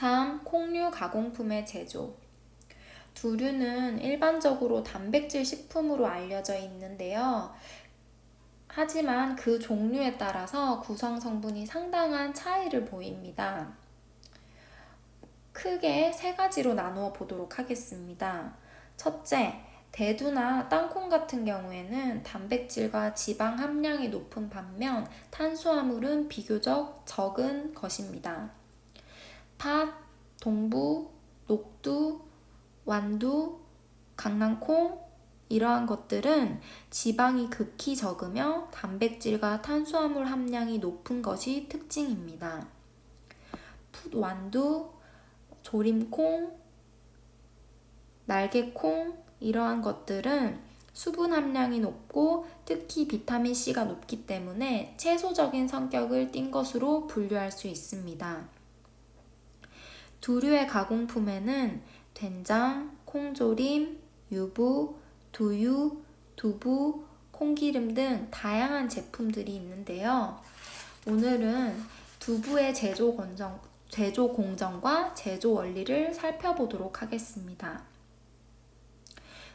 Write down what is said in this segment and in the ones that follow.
3. 콩류 가공품의 제조. 두류는 일반적으로 단백질 식품으로 알려져 있는데요. 하지만 그 종류에 따라서 구성 성분이 상당한 차이를 보입니다. 크게 세 가지로 나누어 보도록 하겠습니다. 첫째, 대두나 땅콩 같은 경우에는 단백질과 지방 함량이 높은 반면 탄수화물은 비교적 적은 것입니다. 팥, 동부, 녹두, 완두, 강낭콩 이러한 것들은 지방이 극히 적으며 단백질과 탄수화물 함량이 높은 것이 특징입니다. 풋완두, 조림콩, 날개콩 이러한 것들은 수분 함량이 높고 특히 비타민C가 높기 때문에 채소적인 성격을 띈 것으로 분류할 수 있습니다. 두류의 가공품에는 된장, 콩조림, 유부, 두유, 두부, 콩기름 등 다양한 제품들이 있는데요. 오늘은 두부의 제조 공정과 제조 원리를 살펴보도록 하겠습니다.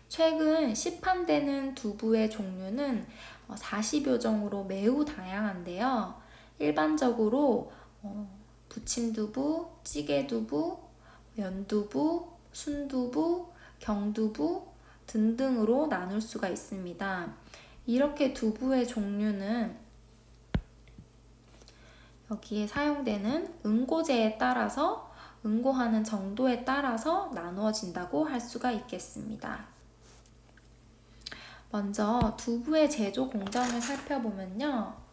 최근 시판되는 두부의 종류는 40여 종으로 매우 다양한데요. 일반적으로 부침두부, 찌개두부, 연두부, 순두부, 경두부 등등으로 나눌 수가 있습니다. 이렇게 두부의 종류는 여기에 사용되는 응고제에 따라서 응고하는 정도에 따라서 나누어진다고 할 수가 있겠습니다. 먼저 두부의 제조 공정을 살펴보면요.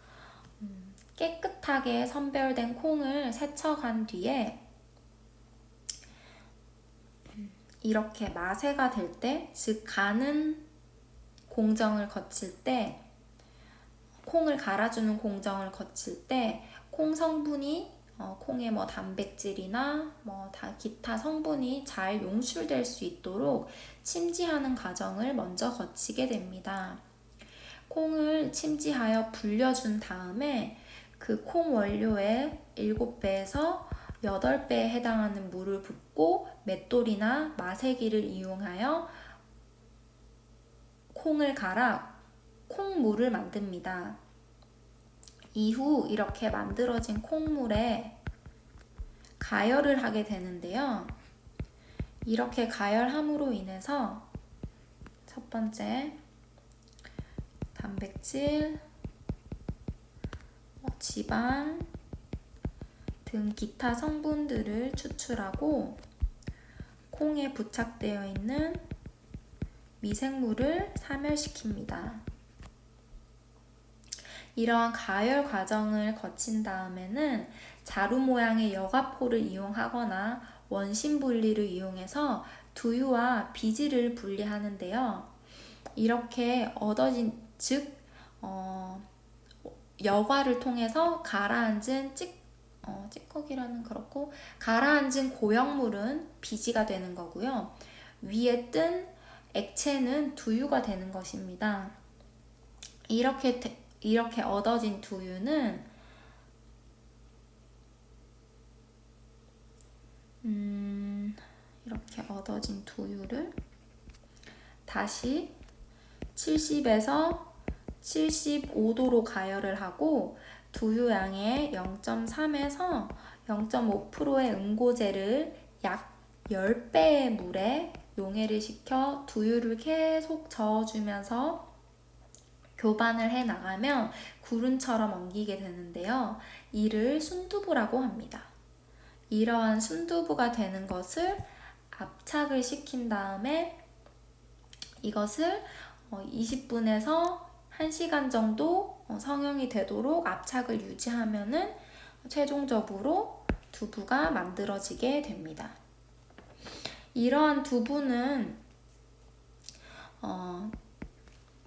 깨끗하게 선별된 콩을 세척한 뒤에 이렇게 마세가 될 때, 즉 가는 공정을 거칠 때, 콩을 갈아주는 공정을 거칠 때 콩 성분이 콩의 단백질이나 기타 성분이 잘 용출될 수 있도록 침지하는 과정을 먼저 거치게 됩니다. 콩을 침지하여 불려준 다음에 그 콩 원료의 7배에서 8배에 해당하는 물을 붓고 맷돌이나 마세기를 이용하여 콩을 갈아 콩물을 만듭니다. 이후 이렇게 만들어진 콩물에 가열을 하게 되는데요. 이렇게 가열함으로 인해서 첫 번째 단백질, 지방 등 기타 성분들을 추출하고 콩에 부착되어 있는 미생물을 사멸시킵니다. 이러한 가열 과정을 거친 다음에는 자루 모양의 여과포를 이용하거나 원심 분리를 이용해서 두유와 비지를 분리하는데요. 이렇게 얻어진 여과를 통해서 가라앉은 찌꺼기라는 그렇고 가라앉은 고형물은 비지가 되는 거고요. 위에 뜬 액체는 두유가 되는 것입니다. 이렇게 얻어진 두유는 이렇게 얻어진 두유를 다시 70에서 75도로 가열을 하고 두유양의 0.3에서 0.5%의 응고제를 약 10배의 물에 용해를 시켜 두유를 계속 저어주면서 교반을 해 나가면 구름처럼 엉기게 되는데요. 이를 순두부라고 합니다. 이러한 순두부가 되는 것을 압착을 시킨 다음에 이것을 20분에서 1시간 정도 성형이 되도록 압착을 유지하면은 최종적으로 두부가 만들어지게 됩니다. 이러한 두부는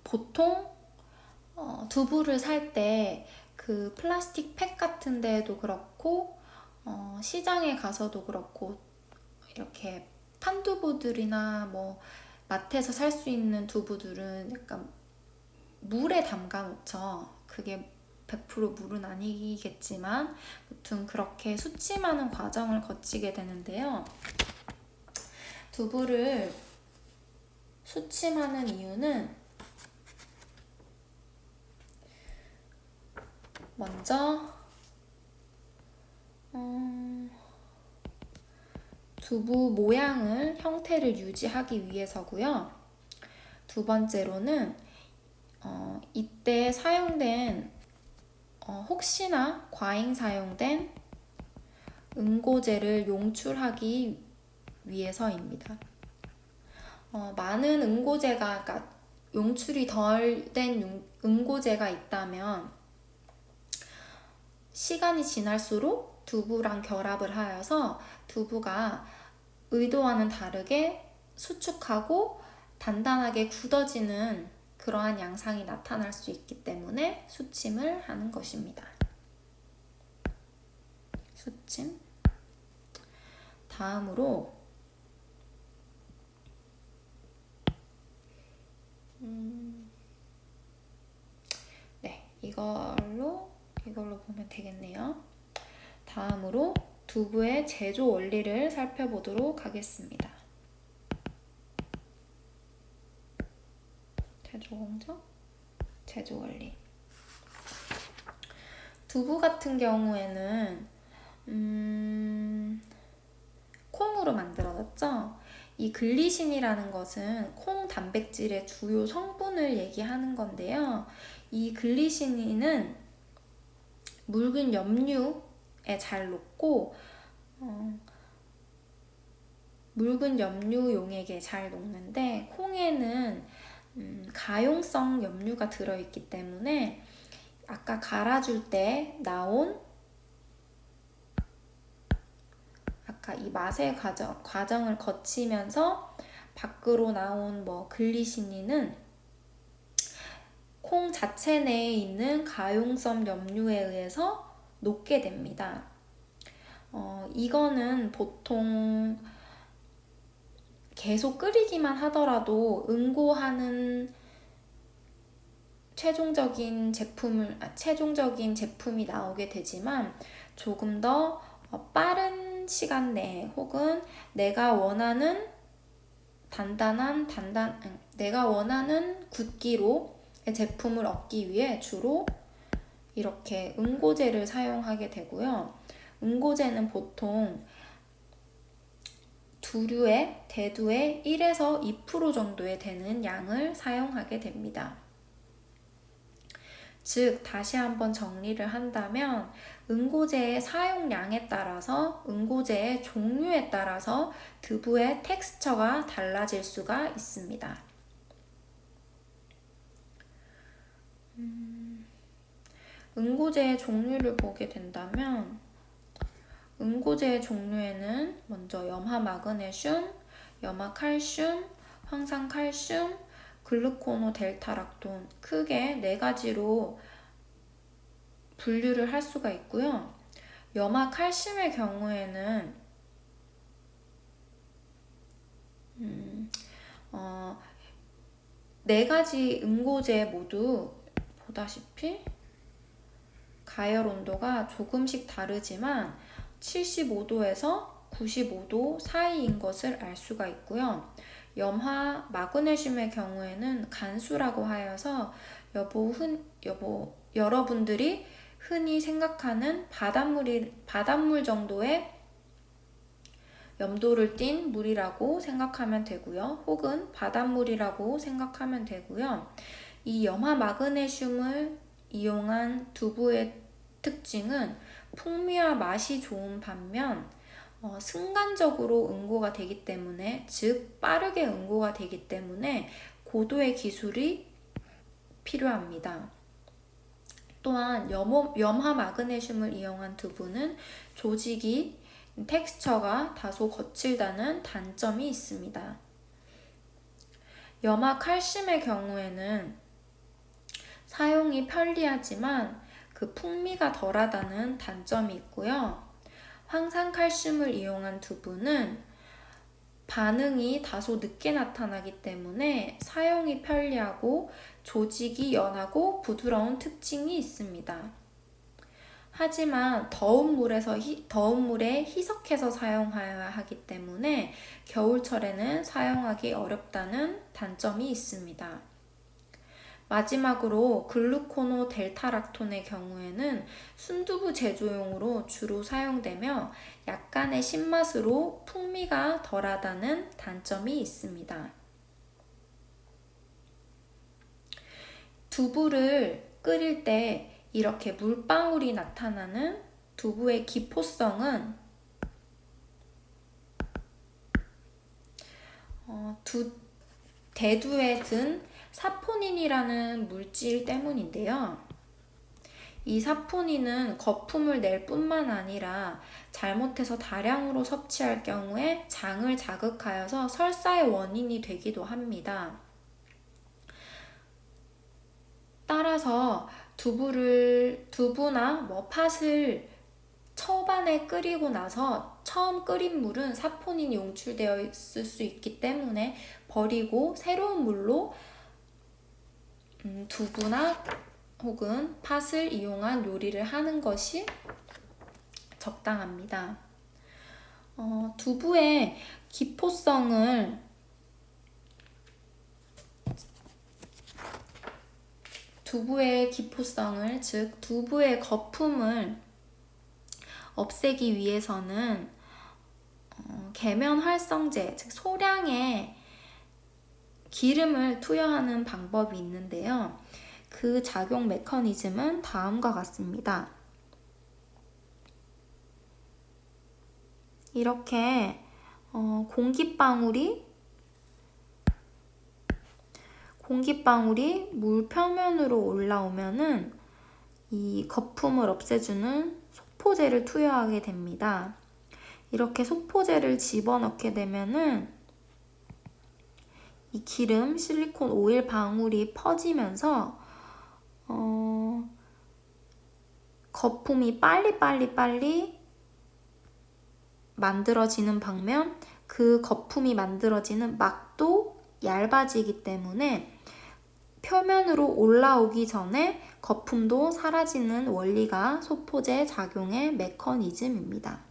보통 두부를 살 때 그 플라스틱 팩 같은 데도 그렇고 시장에 가서도 그렇고 이렇게 판두부들이나 마트에서 살 수 있는 두부들은 약간 물에 담가 놓죠. 그게 100% 물은 아니겠지만 아무튼 그렇게 수침하는 과정을 거치게 되는데요. 두부를 수침하는 이유는 먼저 두부 모양을 형태를 유지하기 위해서고요. 두 번째로는 이때 사용된 혹시나 과잉 사용된 응고제를 용출하기 위해서입니다. 많은 응고제가, 그러니까 용출이 덜 된 응고제가 있다면 시간이 지날수록 두부랑 결합을 하여서 두부가 의도와는 다르게 수축하고 단단하게 굳어지는 그러한 양상이 나타날 수 있기 때문에 수침을 하는 것입니다. 수침. 다음으로 네, 이걸로 보면 되겠네요. 다음으로 두부의 제조 원리를 살펴보도록 하겠습니다. 제조 공정, 제조 원리. 두부 같은 경우에는 콩으로 만들어졌죠. 이 글리신이라는 것은 콩 단백질의 주요 성분을 얘기하는 건데요. 이 글리신은 묽은 염류에 잘 녹고 묽은 염류용액에 잘 녹는데 콩에는 가용성 염류가 들어있기 때문에 아까 갈아줄 때 나온 아까 이 맛의 과정을 거치면서 밖으로 나온 글리시닌은 콩 자체 내에 있는 가용성 염류에 의해서 녹게 됩니다. 이거는 보통 계속 끓이기만 하더라도 응고하는 최종적인 제품이 나오게 되지만 조금 더 빠른 시간 내에 혹은 내가 원하는 내가 원하는 굵기로 제품을 얻기 위해 주로 이렇게 응고제를 사용하게 되고요. 응고제는 보통 대두의 1에서 2% 정도에 되는 양을 사용하게 됩니다. 즉, 다시 한번 정리를 한다면 응고제의 사용량에 따라서 응고제의 종류에 따라서 두부의 텍스처가 달라질 수가 있습니다. 응고제의 종류를 보게 된다면 응고제의 종류에는 먼저 염화 마그네슘, 염화 칼슘, 황산 칼슘, 글루코노 델타락톤 크게 4가지로 분류를 할 수가 있고요. 염화 칼슘의 경우에는 4가지 응고제 모두 보다시피 가열 온도가 조금씩 다르지만 75도에서 95도 사이인 것을 알 수가 있고요. 염화 마그네슘의 경우에는 간수라고 하여서 여러분들이 흔히 생각하는 바닷물 정도의 염도를 띤 물이라고 생각하면 되고요. 혹은 바닷물이라고 생각하면 되고요. 이 염화 마그네슘을 이용한 두부의 특징은 풍미와 맛이 좋은 반면 순간적으로 응고가 되기 때문에, 즉 빠르게 응고가 되기 때문에 고도의 기술이 필요합니다. 또한 염화 마그네슘을 이용한 두부는 조직이 텍스처가 다소 거칠다는 단점이 있습니다. 염화 칼슘의 경우에는 사용이 편리하지만 그 풍미가 덜하다는 단점이 있고요. 황산 칼슘을 이용한 두부는 반응이 다소 늦게 나타나기 때문에 사용이 편리하고 조직이 연하고 부드러운 특징이 있습니다. 하지만 더운 물에 희석해서 사용해야 하기 때문에 겨울철에는 사용하기 어렵다는 단점이 있습니다. 마지막으로 글루코노 델타락톤의 경우에는 순두부 제조용으로 주로 사용되며 약간의 신맛으로 풍미가 덜하다는 단점이 있습니다. 두부를 끓일 때 이렇게 물방울이 나타나는 두부의 기포성은 대두에 든 사포닌이라는 물질 때문인데요. 이 사포닌은 거품을 낼 뿐만 아니라 잘못해서 다량으로 섭취할 경우에 장을 자극하여서 설사의 원인이 되기도 합니다. 따라서 두부나 팥을 초반에 끓이고 나서 처음 끓인 물은 사포닌이 용출되어 있을 수 있기 때문에 버리고 새로운 물로 두부나 혹은 팥을 이용한 요리를 하는 것이 적당합니다. 두부의 기포성을 즉 두부의 거품을 없애기 위해서는 계면 활성제, 즉 소량의 기름을 투여하는 방법이 있는데요. 그 작용 메커니즘은 다음과 같습니다. 이렇게 공기방울이 물 표면으로 올라오면은 이 거품을 없애주는 소포제를 투여하게 됩니다. 이렇게 소포제를 집어넣게 되면은 이 기름, 실리콘 오일 방울이 퍼지면서 거품이 빨리 만들어지는 반면 그 거품이 만들어지는 막도 얇아지기 때문에 표면으로 올라오기 전에 거품도 사라지는 원리가 소포제 작용의 메커니즘입니다.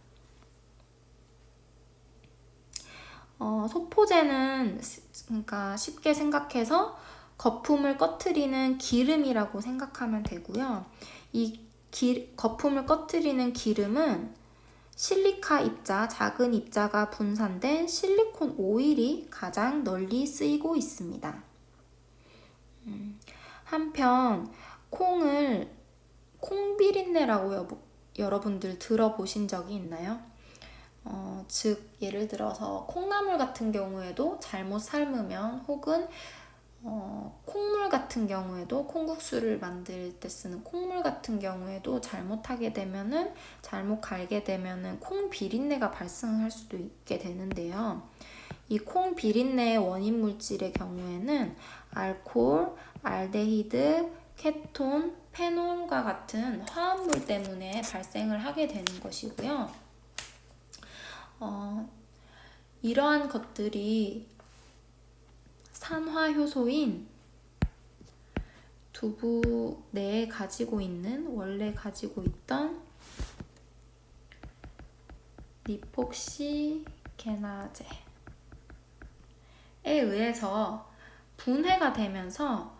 소포제는 그러니까 쉽게 생각해서 거품을 꺼트리는 기름이라고 생각하면 되고요. 이 거품을 꺼트리는 기름은 실리카 입자, 작은 입자가 분산된 실리콘 오일이 가장 널리 쓰이고 있습니다. 한편 콩비린내라고 여러분들 들어보신 적이 있나요? 즉 예를 들어서 콩나물 같은 경우에도 잘못 삶으면 혹은 콩물 같은 경우에도 콩국수를 만들 때 쓰는 콩물 같은 경우에도 잘못 갈게 되면은 콩 비린내가 발생할 수도 있게 되는데요. 이 콩 비린내의 원인 물질의 경우에는 알코올, 알데히드, 케톤, 페놀과 같은 화합물 때문에 발생을 하게 되는 것이고요. 이러한 것들이 산화효소인 두부 내에 원래 가지고 있던 리폭시게나제에 의해서 분해가 되면서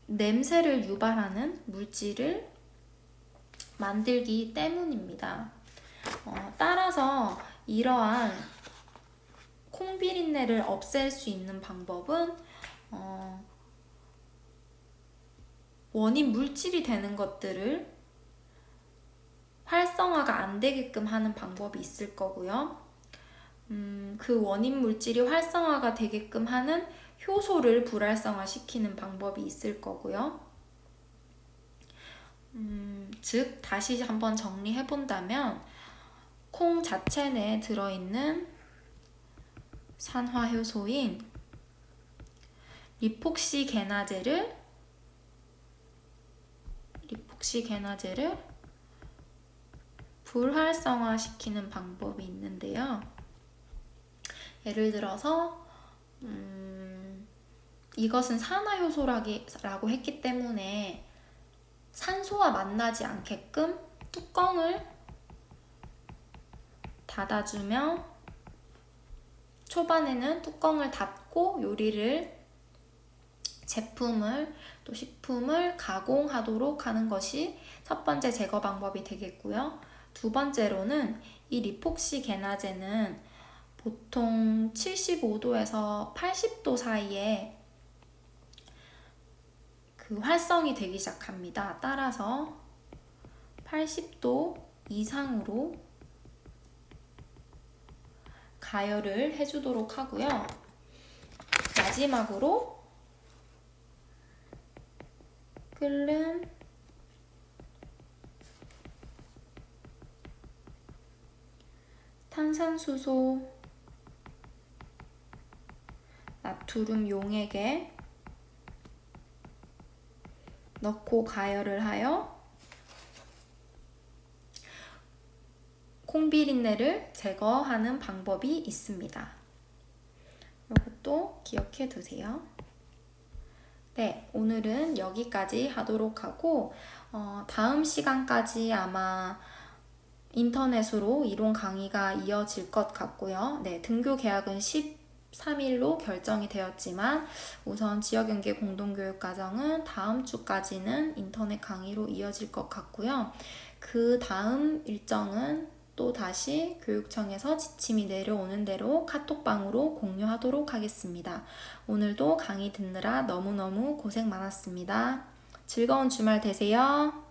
냄새를 유발하는 물질을 만들기 때문입니다. 따라서 이러한 콩비린내를 없앨 수 있는 방법은 원인 물질이 되는 것들을 활성화가 안 되게끔 하는 방법이 있을 거고요. 그 원인 물질이 활성화가 되게끔 하는 효소를 불활성화시키는 방법이 있을 거고요. 즉 다시 한번 정리해 본다면 콩 자체 내에 들어있는 산화효소인 리폭시게나제를 불활성화시키는 방법이 있는데요. 예를 들어서 이것은 산화효소라고 했기 때문에 산소와 만나지 않게끔 뚜껑을 닫아주면 초반에는 뚜껑을 닫고 제품을 또 식품을 가공하도록 하는 것이 첫 번째 제거 방법이 되겠고요. 두 번째로는 이 리폭시 게나제는 보통 75도에서 80도 사이에 그 활성이 되기 시작합니다. 따라서 80도 이상으로 가열을 해주도록 하고요. 마지막으로 끓는 탄산수소 나트륨 용액에 넣고 가열을 하여 콩비린내를 제거하는 방법이 있습니다. 이것도 기억해 두세요. 네, 오늘은 여기까지 하도록 하고 다음 시간까지 아마 인터넷으로 이론 강의가 이어질 것 같고요. 네, 등교 계약은 13일로 결정이 되었지만 우선 지역연계 공동교육과정은 다음 주까지는 인터넷 강의로 이어질 것 같고요. 그 다음 일정은 또 다시 교육청에서 지침이 내려오는 대로 카톡방으로 공유하도록 하겠습니다. 오늘도 강의 듣느라 너무너무 고생 많았습니다. 즐거운 주말 되세요.